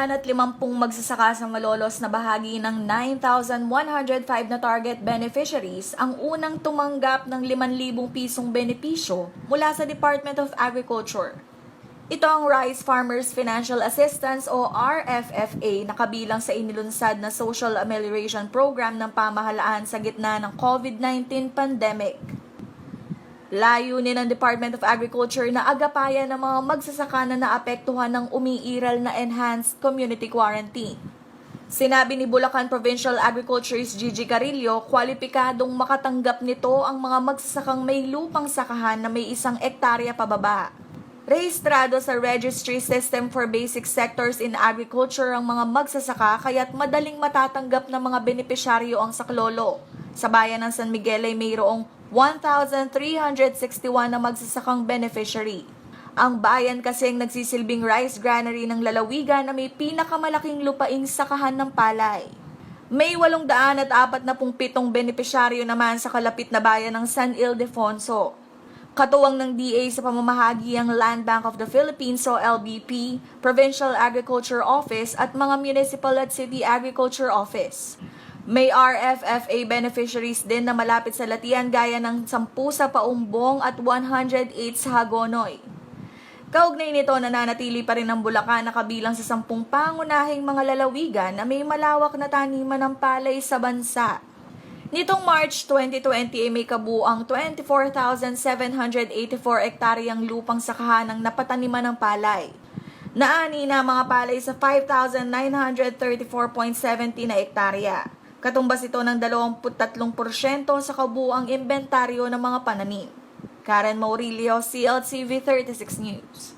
250 magsasaka sa malolos na bahagi ng 9,105 na target beneficiaries ang unang tumanggap ng 5,000 pisong benepisyo mula sa Department of Agriculture. Ito ang Rice Farmers Financial Assistance o RFFA na kabilang sa inilunsad na Social Amelioration Program ng pamahalaan sa gitna ng COVID-19 pandemic. Layunin ng Department of Agriculture na agapayan ng mga magsasaka na naapektuhan ng umiiral na enhanced community quarantine. Sinabi ni Bulacan Provincial Agriculturist Gigi Carillo, kwalipikadong makatanggap nito ang mga magsasakang may lupang sakahan na may 1 hektarya pababa. Rehistrado sa Registry System for Basic Sectors in Agriculture ang mga magsasaka kaya't madaling matatanggap ng mga benepisyaryo ang saklolo. Sa bayan ng San Miguel ay mayroong 1,361 na magsasakang beneficiary. Ang bayan kasing nagsisilbing rice granary ng lalawigan na may pinakamalaking lupaing sakahan ng palay. May 847 benepisyaryo naman sa kalapit na bayan ng San Ildefonso. Katuwang ng DA sa pamamahagi ang Land Bank of the Philippines o LBP, Provincial Agriculture Office at mga Municipal at City Agriculture Office. May RFFA beneficiaries din na malapit sa latian gaya ng 10 sa Paumbong at 108 sa Hagonoy. Kaugnay nito, nananatili pa rin ang Bulacan na kabilang sa 10 pangunahing mga lalawigan na may malawak na taniman ng palay sa bansa. Nitong March 2020 ay may kabuang 24,784 hektaryang lupang sakahan ng napataniman ng palay. Naani na mga palay sa 5,934.70 na hektarya. Katumbas ito ng 23% sa kabuang inventaryo ng mga pananim. Karen Maurilio, CLTV 36 News.